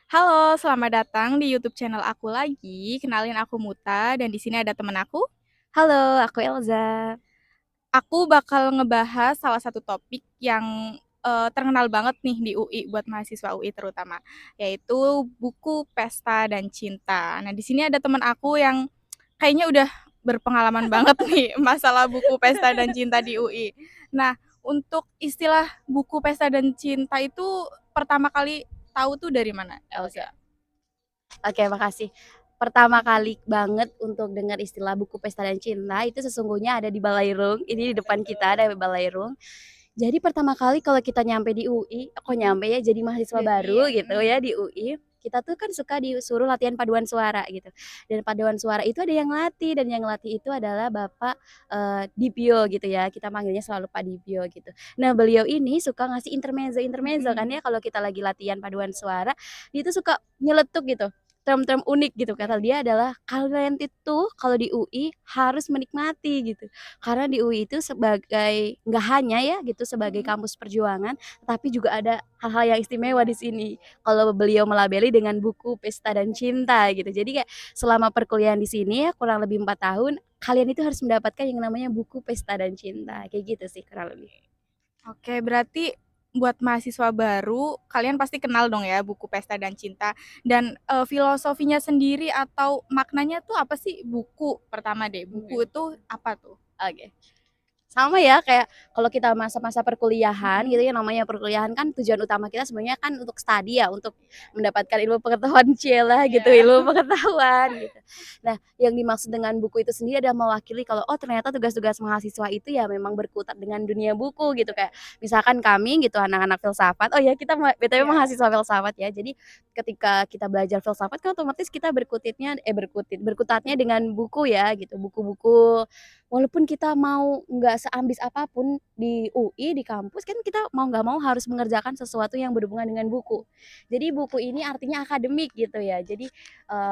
Halo, selamat datang di YouTube channel aku lagi. Kenalin aku Muta dan di sini ada temen aku. Halo, aku Elza. Aku bakal ngebahas salah satu topik yang terkenal banget nih di UI buat mahasiswa UI terutama, yaitu buku Pesta dan Cinta. Nah, di sini ada temen aku yang kayaknya udah berpengalaman banget nih masalah buku Pesta dan Cinta di UI. Nah, untuk istilah buku Pesta dan Cinta itu pertama kali tahu tuh dari mana, Oke, Elza? oke, makasih. Pertama kali banget untuk dengar istilah buku Pesta dan Cinta itu sesungguhnya ada di Balairung. Ini di depan kita ada Balairung. Jadi pertama kali kalau kita nyampe di UI, kok nyampe ya jadi mahasiswa Jadi baru ya. gitu ya di UI, kita tuh kan suka disuruh latihan paduan suara gitu. Dan paduan suara itu ada yang latih dan yang latih itu adalah Bapak Dipio gitu ya. Kita manggilnya selalu Pak Dipio gitu. Nah, beliau ini suka ngasih intermezzo-intermezzo kan ya kalau kita lagi latihan paduan suara, dia tuh suka nyeletuk gitu. Term-term unik gitu kata dia adalah kalian itu kalau di UI harus menikmati gitu. Karena di UI itu sebagai nggak hanya ya gitu sebagai kampus perjuangan, tapi juga ada hal-hal yang istimewa di sini. Kalau beliau melabeli dengan buku Pesta dan Cinta gitu. Jadi kayak selama perkuliahan di sini ya kurang lebih 4 tahun, kalian itu harus mendapatkan yang namanya buku Pesta dan Cinta. Kayak gitu sih kurang lebih. Oke, berarti buat mahasiswa baru, kalian pasti kenal dong ya buku Pesta dan Cinta. Dan filosofinya sendiri atau maknanya tuh apa sih buku pertama deh? Buku Hmm. itu apa tuh? Oke. Sama ya kayak kalau kita masa-masa perkuliahan gitu Mm-mm. ya, namanya perkuliahan kan tujuan utama kita sebenarnya kan untuk studi ya, untuk mendapatkan ilmu pengetahuan cielah gitu, Iya. ilmu pengetahuan gitu. Nah, yang dimaksud dengan buku itu sendiri adalah mewakili kalau oh ternyata tugas-tugas mahasiswa itu ya memang berkutat dengan dunia buku gitu. Kayak misalkan kami gitu anak-anak filsafat, oh ya kita BTW Iya. mahasiswa filsafat ya. Jadi ketika kita belajar filsafat kan otomatis kita berkutatnya dengan buku ya gitu, buku-buku. Walaupun kita mau nggak seambis apapun di UI, di kampus, kan kita mau nggak mau harus mengerjakan sesuatu yang berhubungan dengan buku. Jadi buku ini artinya akademik gitu ya. Jadi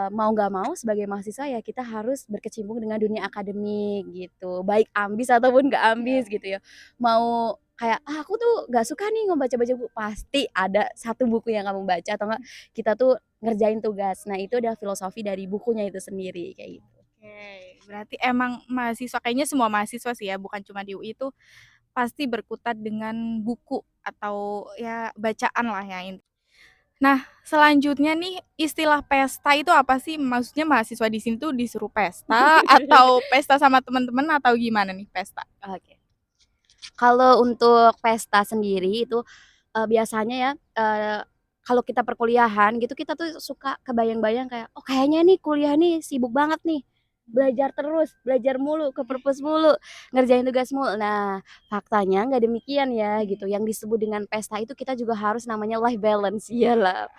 mau nggak mau sebagai mahasiswa ya kita harus berkecimpung dengan dunia akademik gitu. Baik ambis ataupun nggak ambis gitu ya. Mau kayak aku tuh nggak suka nih ngebaca-baca buku, pasti ada satu buku yang kamu baca atau enggak kita tuh ngerjain tugas. Nah itu adalah filosofi dari bukunya itu sendiri kayak gitu. Oke, berarti emang mahasiswa kayaknya semua mahasiswa sih ya, bukan cuma di UI itu pasti berkutat dengan buku atau ya bacaan lah ya. Nah, selanjutnya nih istilah pesta itu apa sih? Maksudnya mahasiswa di sini tuh disuruh pesta atau pesta sama teman-teman atau gimana nih pesta? Oke. Kalau untuk pesta sendiri itu, biasanya ya, kalau kita perkuliahan gitu kita tuh suka kebayang-bayang kayak, "Oh kayaknya nih kuliah nih sibuk banget nih, belajar terus, belajar mulu, ke perpus mulu, ngerjain tugas mulu." Nah, faktanya nggak demikian ya gitu, yang disebut dengan pesta itu kita juga harus namanya life balance, iyalah.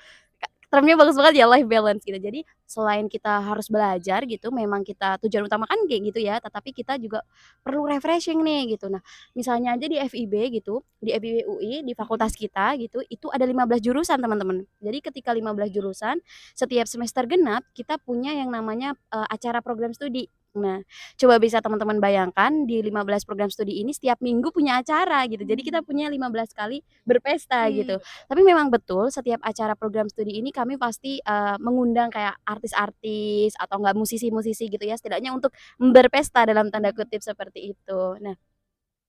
Termnya bagus banget ya, life balance gitu. Jadi selain kita harus belajar gitu, memang kita tujuan utama kan kayak gitu ya, tetapi kita juga perlu refreshing nih gitu. Nah, misalnya aja di FIB gitu, di FIB UI, di Mhm. fakultas kita gitu, itu ada 15 jurusan teman-teman. Jadi ketika 15 jurusan, setiap semester genap kita punya yang namanya, acara program studi. Nah, coba bisa teman-teman bayangkan di 15 program studi ini setiap minggu punya acara gitu. Jadi kita punya 15 kali berpesta gitu. Betul. Tapi memang betul setiap acara program studi ini kami pasti, mengundang kayak artis-artis atau enggak musisi-musisi gitu ya, setidaknya untuk berpesta dalam tanda kutip seperti itu. Nah,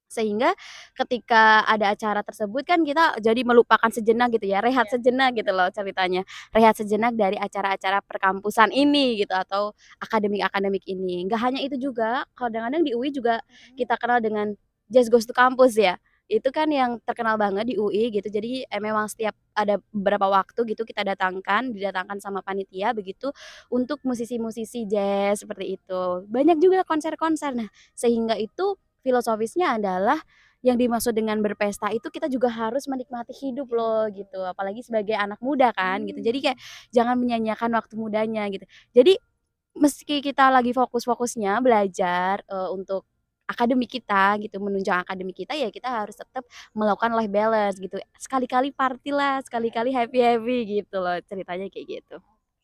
sehingga ketika ada acara tersebut kan kita jadi melupakan sejenak gitu ya, rehat Iya. sejenak gitu loh ceritanya. Rehat sejenak dari acara-acara perkampusan ini gitu atau akademik-akademik ini. Enggak hanya itu juga, kadang-kadang di UI juga Mhm. kita kenal dengan Jazz Goes to Campus ya. Itu kan yang terkenal banget di UI gitu. Jadi, memang setiap ada beberapa waktu gitu kita didatangkan sama panitia begitu untuk musisi-musisi jazz seperti itu. Banyak juga konser-konser. Nah, sehingga itu filosofisnya adalah yang dimaksud dengan berpesta itu kita juga harus menikmati hidup Iya, loh betul. gitu, apalagi sebagai anak muda kan gitu. Jadi Mmm. kayak jangan menyanyiakan waktu mudanya gitu. Jadi meski kita lagi fokus-fokusnya belajar, untuk akademik kita gitu, menunjang akademik kita, ya kita harus tetap melakukan life balance gitu. Sekali-kali party lah, sekali-kali happy-happy gitu loh, ceritanya kayak gitu.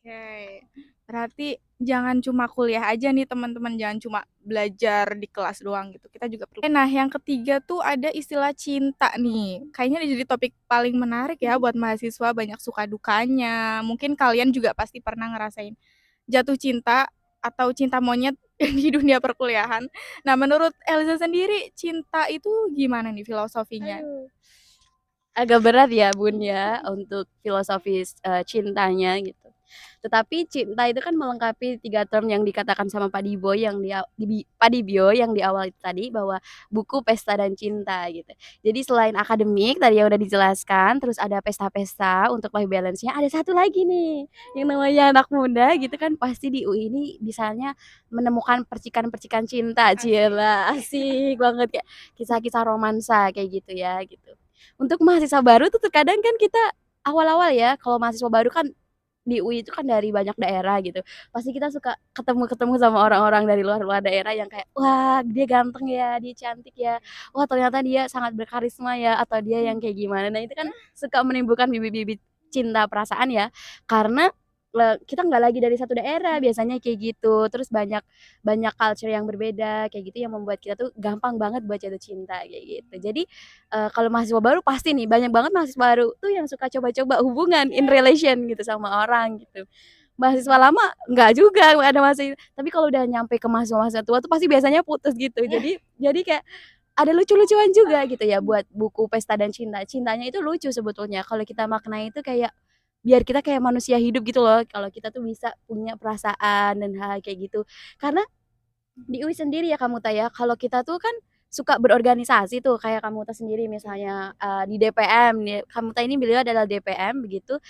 Oke. Berarti jangan cuma kuliah aja nih teman-teman, jangan cuma belajar di kelas doang gitu, kita juga perlu. Nah, yang ketiga tuh ada istilah cinta nih, kayaknya jadi topik paling menarik ya buat mahasiswa, banyak suka dukanya. Mungkin kalian juga pasti pernah ngerasain jatuh cinta atau cinta monyet di dunia perkuliahan. Nah, menurut Elza sendiri, cinta itu gimana nih filosofinya? Aduh. Agak berat ya Bun ya untuk filosofis cintanya gitu. Tetapi cinta itu kan melengkapi 3 term yang dikatakan sama Pak Dibo yang Pak Dibio yang di awal itu tadi bahwa buku, pesta, dan cinta gitu. Jadi selain akademik tadi yang udah dijelaskan, terus ada pesta-pesta untuk life balance-nya, ada satu lagi nih yang namanya anak muda gitu kan pasti di UI ini bisanya menemukan percikan-percikan cinta, Asik. cielah asik banget kayak kisah-kisah romansa kayak gitu ya gitu. Untuk mahasiswa baru tuh terkadang kan kita awal-awal ya, kalau mahasiswa baru kan di UI itu kan dari banyak daerah gitu. Pasti kita suka ketemu-ketemu sama orang-orang dari luar-luar daerah yang kayak, "Wah, dia ganteng ya, dia cantik ya. Wah, ternyata dia sangat berkarisma ya," atau dia yang kayak gimana. Nah, itu kan suka menimbulkan bibit-bibit cinta perasaan ya. Karena, kita nggak lagi dari satu daerah, biasanya kayak gitu. Terus banyak banyak culture yang berbeda kayak gitu yang membuat kita tuh gampang banget buat jatuh cinta kayak gitu. Jadi, kalau mahasiswa baru pasti nih banyak banget mahasiswa baru tuh yang suka coba-coba hubungan in relation gitu sama orang gitu. Mahasiswa lama nggak juga, nggak ada masih tapi kalau udah nyampe ke mahasiswa-mahasiswa tua tuh pasti biasanya putus gitu. Jadi kayak ada lucu-lucuan juga gitu ya buat buku Pesta dan Cinta. Cintanya itu lucu sebetulnya kalau kita maknai itu kayak biar kita kayak manusia hidup gitu loh, kalau kita tuh bisa punya perasaan dan hal kayak gitu. Karena di UI sendiri ya Kak Muta ya, kalau kita tuh kan suka berorganisasi tuh kayak Kak Muta sendiri misalnya, di DPM nih, Kak Muta ini beliau adalah DPM begitu,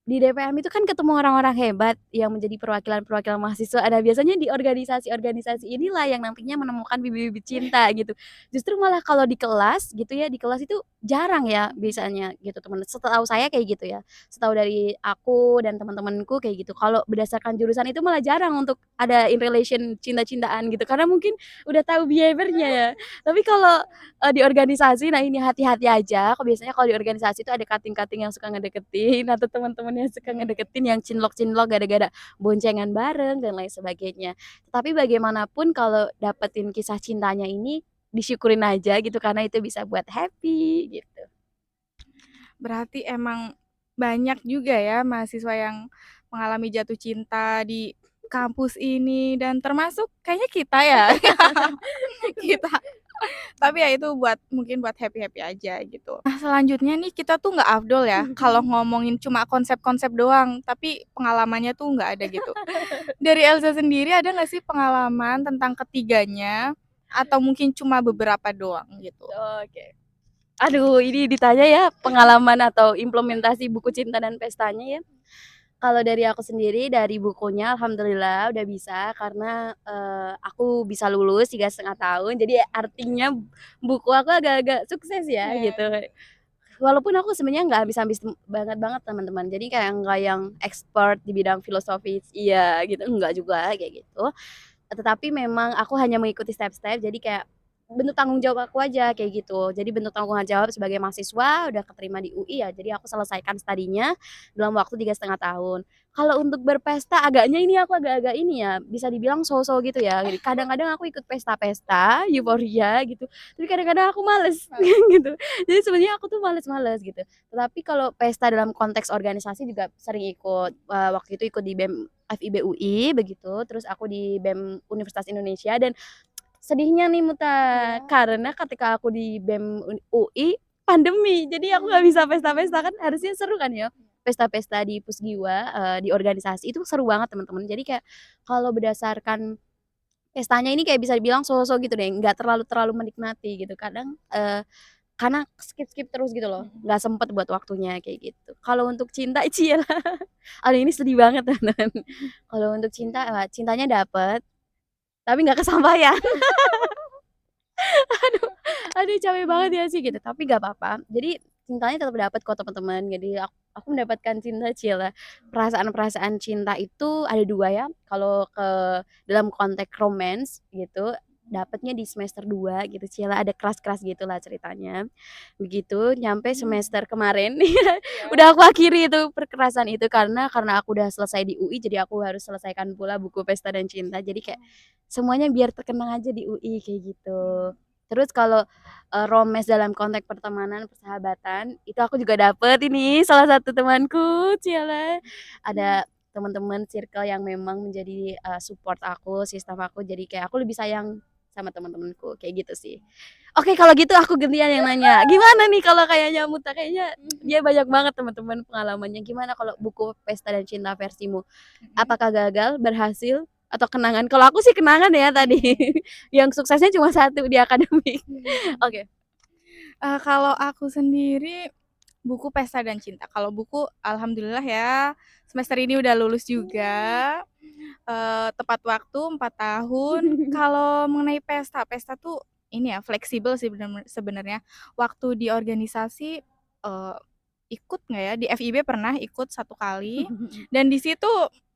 di DPM itu kan ketemu orang-orang hebat yang menjadi perwakilan-perwakilan mahasiswa. Nah, biasanya di organisasi-organisasi inilah yang nantinya menemukan bibit-bibit cinta gitu. Justru malah kalau di kelas gitu ya, di kelas itu jarang ya biasanya gitu temen setahu saya kayak gitu ya. Setahu dari aku dan teman-temanku kayak gitu. Kalau berdasarkan jurusan itu malah jarang untuk ada in relation cinta-cintaan gitu, karena mungkin udah tahu behavior-nya ya. Tapi kalau, di organisasi, nah ini hati-hati aja, kok biasanya kalau di organisasi itu ada cutting-cutting yang suka ngedeketin, atau teman-teman yang suka ngedeketin yang cinlok-cinlok gara-gara boncengan bareng dan lain sebagainya. Tapi bagaimanapun kalau dapetin kisah cintanya ini, disyukurin aja gitu karena itu bisa buat happy gitu. Berarti emang banyak juga ya mahasiswa yang mengalami jatuh cinta di kampus ini dan termasuk kayaknya kita ya. Kita. Tapi ya itu buat mungkin buat happy-happy aja gitu. Nah, selanjutnya nih kita tuh nggak afdol ya kalau ngomongin cuma konsep-konsep doang, tapi pengalamannya tuh nggak ada gitu. Dari Elza sendiri ada nggak sih pengalaman tentang ketiganya atau mungkin cuma beberapa doang gitu? Oke. Aduh, ini ditanya ya pengalaman atau implementasi buku Cinta dan Pestanya ya. Kalau dari aku sendiri, dari bukunya alhamdulillah udah bisa karena, aku bisa lulus 3,5 tahun, jadi artinya buku aku agak-agak sukses ya Iya. gitu. Walaupun aku sebenarnya nggak habis-habis banget teman-teman, jadi kayak nggak yang expert di bidang filosofis iya gitu, enggak juga kayak gitu. Tetapi memang aku hanya mengikuti step-step, jadi kayak bentuk tanggung jawab aku aja kayak gitu. Jadi bentuk tanggung jawab sebagai mahasiswa udah keterima di UI ya, jadi aku selesaikan studinya dalam waktu 3,5 tahun. Kalau untuk berpesta agaknya ini aku agak-agak ini ya, bisa dibilang so-so gitu ya. Jadi kadang-kadang aku ikut pesta-pesta, euforia gitu, tapi kadang-kadang aku males gitu. Jadi sebenarnya aku tuh males-males gitu. Tetapi kalau pesta dalam konteks organisasi juga sering ikut, waktu itu ikut di BEM FIB UI begitu, terus aku di BEM Universitas Indonesia dan sedihnya nih Muta, Iya. karena ketika aku di BEM UI pandemi, jadi aku nggak bisa pesta-pesta, kan harusnya seru kan ya, pesta-pesta di Pusgiwa, di organisasi itu seru banget teman-teman. Jadi kayak kalau berdasarkan pestanya ini kayak bisa dibilang so-so gitu deh, nggak terlalu terlalu menikmati gitu. Kadang, karena skip-skip terus gitu loh, Mhm. nggak sempet buat waktunya kayak gitu. Kalau untuk cinta cielah, aduh ini sedih banget teman-teman. Kalau untuk cinta, cintanya dapet, tapi nggak kesampaian. Aduh aduh capek banget ya sih gitu, tapi nggak apa-apa. Jadi cintanya tetap dapat kok teman-teman. Jadi aku mendapatkan cinta cielah, perasaan-perasaan cinta itu ada 2 ya, kalau dalam konteks romance gitu, dapetnya di semester 2 gitu, Ciela, ada kelas-kelas gitulah ceritanya. Begitu nyampe semester kemarin Iya. udah aku akhiri itu perkerasan itu karena aku udah selesai di UI, jadi aku harus selesaikan pula buku Pesta dan Cinta. Jadi kayak semuanya biar terkenang aja di UI kayak gitu. Terus kalau, romes dalam konteks pertemanan, persahabatan, itu aku juga dapet ini salah satu temanku, cialah. Ada teman-teman circle yang memang menjadi, support aku, sistem aku, jadi kayak aku lebih sayang sama teman-temanku, kayak gitu sih. Oke, kalau gitu aku gantian yang nanya, gimana nih kalau kayaknya Muta? Kayaknya dia banyak banget teman-teman pengalamannya, gimana kalau buku Pesta dan Cinta versimu? Mhm. Apakah gagal, berhasil, atau kenangan? Kalau aku sih kenangan ya tadi, yang suksesnya cuma satu di akademik. Oke. Kalau aku sendiri, buku Pesta dan Cinta. Kalau buku alhamdulillah ya, semester ini udah lulus juga, tepat waktu 4 tahun. Kalau mengenai pesta, pesta tuh ini ya, fleksibel sih sebenarnya. Waktu di organisasi, ikut nggak ya, di FIB pernah ikut 1 kali, dan di situ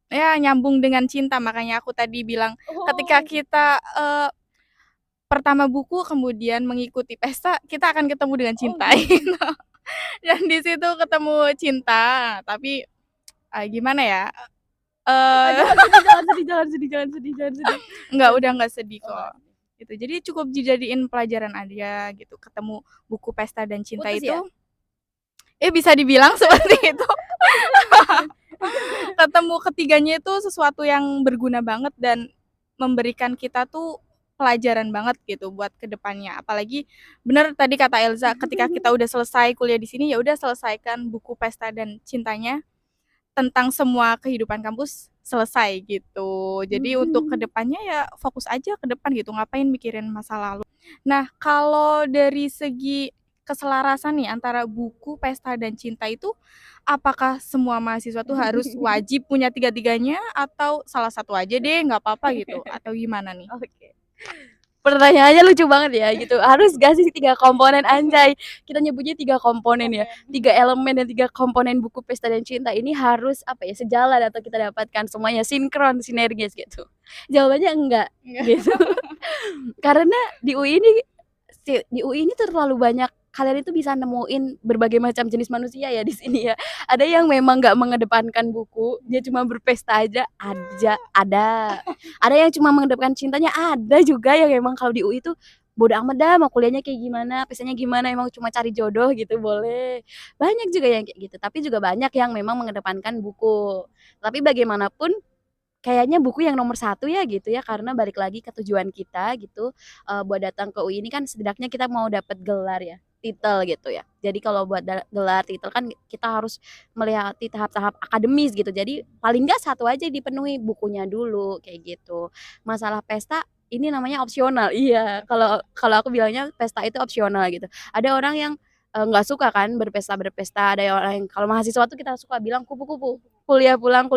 ya nyambung dengan cinta, makanya aku tadi bilang ketika Oh. kita, pertama buku kemudian mengikuti pesta, kita akan ketemu dengan Oh cinta gitu. gitu. Dan di situ ketemu cinta, tapi, gimana ya, eee, Jangan sedih jangan sedih jangan sedih jangan sedih jangan sedih enggak, jangan udah sedih. nggak sedih Oh nggak kok, sedih. gitu. Jadi cukup dijadiin pelajaran aja gitu, ketemu buku Pesta dan Cinta Putus ya? itu bisa dibilang seperti itu. Ketemu ketiganya itu sesuatu yang berguna banget dan memberikan kita tuh pelajaran banget gitu buat ke depannya. Apalagi bener tadi kata Elza, ketika kita udah selesai kuliah di sini, ya udah selesaikan buku Pesta dan Cintanya, tentang semua kehidupan kampus selesai gitu. Jadi untuk ke depannya ya fokus aja ke depan gitu, ngapain mikirin masa lalu. Nah, kalau dari segi keselarasan nih antara buku, pesta, dan cinta itu, apakah semua mahasiswa tuh harus wajib punya tiga-tiganya atau salah satu aja deh nggak apa-apa gitu, atau gimana nih? Oke. Pertanyaannya lucu banget ya gitu, harus gak sih 3 komponen anjay, kita nyebutnya 3 komponen ya, 3 elemen dan 3 komponen buku Pesta dan Cinta ini harus apa ya, sejalan atau kita dapatkan semuanya sinkron, sinergis gitu. Jawabannya enggak, Enggak. gitu. Karena di UI ini tuh terlalu banyak kalian itu bisa nemuin berbagai macam jenis manusia ya di sini ya. Ada yang memang nggak mengedepankan buku, dia cuma berpesta aja ada. Ada yang cuma mengedepankan cintanya, ada juga yang emang kalau di UI tuh bodo amat dah mau kuliahnya kayak gimana, pestanya gimana, emang cuma cari jodoh gitu boleh. Banyak juga yang kayak gitu, tapi juga banyak yang memang mengedepankan buku. Tapi bagaimanapun kayaknya buku yang nomor satu ya gitu ya, karena balik lagi ke tujuan kita gitu, buat datang ke UI ini kan setidaknya kita mau dapat gelar ya, titel gitu ya. Jadi kalau buat gelar titel kan kita harus melewati tahap-tahap akademis gitu. Jadi paling nggak satu aja dipenuhi, bukunya dulu kayak gitu. Masalah pesta ini namanya opsional, iya, kalau kalau aku bilangnya pesta itu opsional gitu. Ada orang yang, nggak suka kan berpesta-berpesta, ada orang yang kalau mahasiswa tuh kita suka bilang kupu-kupu, kuliah pulang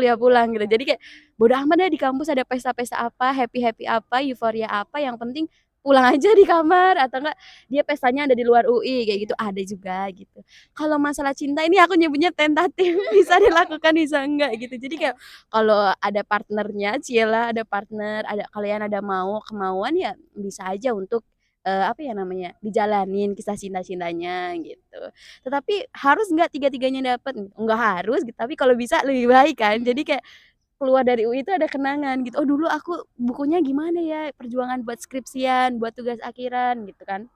gitu. Jadi kayak bodo amat deh di kampus ada pesta-pesta apa, happy-happy apa, euforia apa, yang penting pulang aja di kamar atau enggak dia pestanya ada di luar UI kayak gitu, ada juga gitu. Kalau masalah cinta ini aku nyebutnya tentatif, bisa dilakukan bisa enggak gitu. Jadi kayak kalau ada partnernya, cielah ada partner, ada kalian ada kemauan ya bisa aja untuk, apa ya namanya, dijalanin kisah cinta-cintanya gitu. Tetapi harus nggak tiga-tiganya dapet? Nggak harus gitu, tapi kalau bisa lebih baik kan. Jadi kayak keluar dari UI itu ada kenangan gitu, "Oh dulu aku bukunya gimana ya, perjuangan buat skripsian, buat tugas akhiran," gitu kan.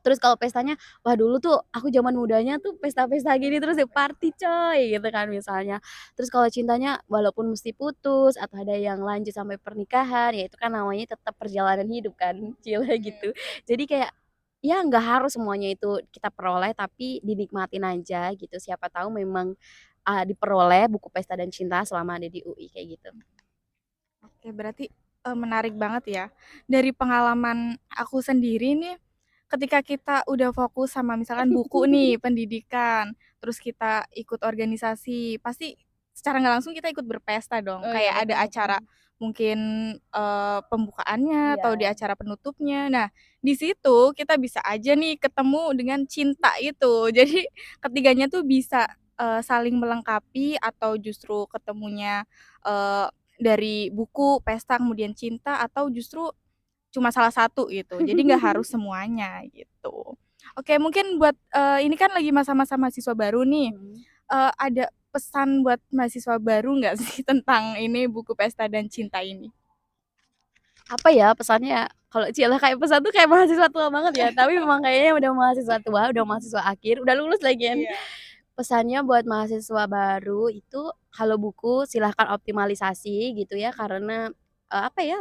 Terus kalau pestanya, "Wah dulu tuh aku zaman mudanya tuh pesta-pesta gini terus ya, party coy," gitu kan misalnya. Terus kalau cintanya walaupun mesti putus atau ada yang lanjut sampai pernikahan, ya itu kan namanya tetap perjalanan hidup kan, cile gitu. Jadi kayak, ya nggak harus semuanya itu kita peroleh, tapi dinikmatin aja gitu, siapa tahu memang, diperoleh buku Pesta dan Cinta selama ada di UI kayak gitu. Oke, berarti, menarik banget ya. Dari pengalaman aku sendiri nih, ketika kita udah fokus sama misalkan buku nih, pendidikan, terus kita ikut organisasi, pasti secara nggak langsung kita ikut berpesta dong. Oh iya Kayak ada betul. acara mungkin, pembukaannya atau di Iya. acara penutupnya. Nah, di situ kita bisa aja nih ketemu dengan cinta itu. Jadi ketiganya tuh bisa, saling melengkapi atau justru ketemunya, dari buku, pesta, kemudian cinta, atau justru cuma salah satu gitu, jadi nggak harus semuanya gitu. Oke, mungkin buat, ini kan lagi masa-masa mahasiswa baru nih, Mhm. ada pesan buat mahasiswa baru nggak sih tentang ini buku Pesta dan Cinta ini? Apa ya pesannya, kalau Cilah kayak pesan tuh kayak mahasiswa tua banget ya, tapi memang kayaknya udah mahasiswa tua, udah mahasiswa akhir, udah lulus lagian. Iya. Pesannya buat mahasiswa baru itu kalau buku silahkan optimalisasi gitu ya, karena, apa ya,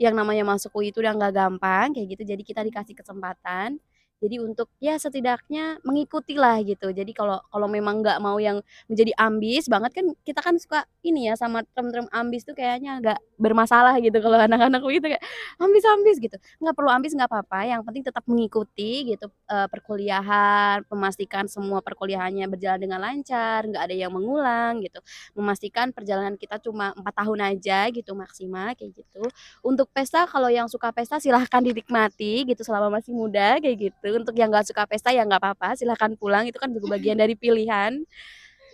yang namanya masuk UI itu udah nggak gampang kayak gitu, jadi kita dikasih kesempatan. Jadi untuk ya setidaknya mengikutilah gitu. Jadi kalau kalau memang nggak mau yang menjadi ambis banget kan kita kan suka ini ya sama term-term ambis tuh kayaknya agak bermasalah gitu kalau anak-anak UI itu kayak, "Ambis-ambis," gitu. Nggak perlu ambis nggak apa-apa, yang penting tetap mengikuti gitu, perkuliahan, memastikan semua perkuliahannya berjalan dengan lancar, nggak ada yang mengulang gitu, memastikan perjalanan kita cuma 4 tahun aja gitu maksimal, kayak gitu. Untuk pesta kalau yang suka pesta silahkan dinikmati gitu selama masih muda, kayak gitu. Untuk yang nggak suka pesta ya nggak apa-apa, silahkan pulang, itu kan juga bagian dari pilihan.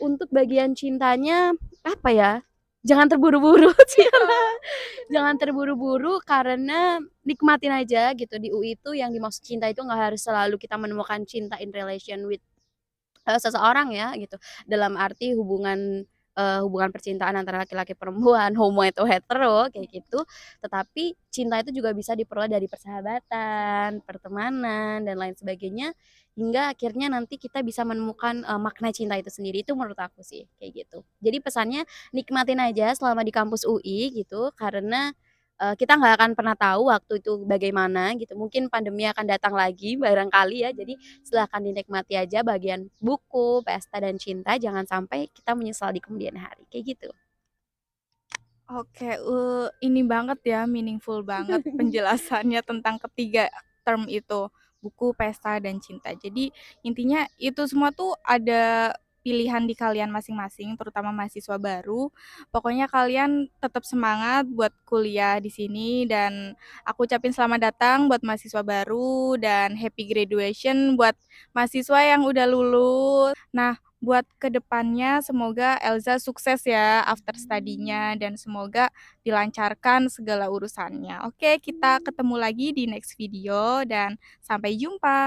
Untuk bagian cintanya, apa ya, jangan terburu-buru Cilah, jangan terburu-buru karena nikmatin aja gitu, di UI itu yang dimaksud cinta itu nggak harus selalu kita menemukan cinta in relation with seseorang ya gitu, dalam arti hubungan, hubungan percintaan antara laki-laki perempuan, homo atau hetero kayak gitu, tetapi cinta itu juga bisa diperoleh dari persahabatan, pertemanan, dan lain sebagainya, hingga akhirnya nanti kita bisa menemukan, makna cinta itu sendiri, itu menurut aku sih, kayak gitu. Jadi pesannya nikmatin aja selama di kampus UI gitu, karena, kita nggak akan pernah tahu waktu itu bagaimana gitu, mungkin pandemi akan datang lagi barangkali ya, jadi silahkan dinikmati aja bagian buku, pesta, dan cinta, jangan sampai kita menyesal di kemudian hari, kayak gitu. Oke, ini banget ya, meaningful banget penjelasannya tentang ketiga term itu, buku, pesta, dan cinta. Jadi intinya itu semua tuh ada pilihan di kalian masing-masing, terutama mahasiswa baru. Pokoknya kalian tetap semangat buat kuliah di sini dan aku ucapin selamat datang buat mahasiswa baru dan happy graduation buat mahasiswa yang udah lulus. Nah, buat kedepannya semoga Elza sukses ya after study-nya dan semoga dilancarkan segala urusannya. Oke, kita ketemu lagi di next video dan sampai jumpa.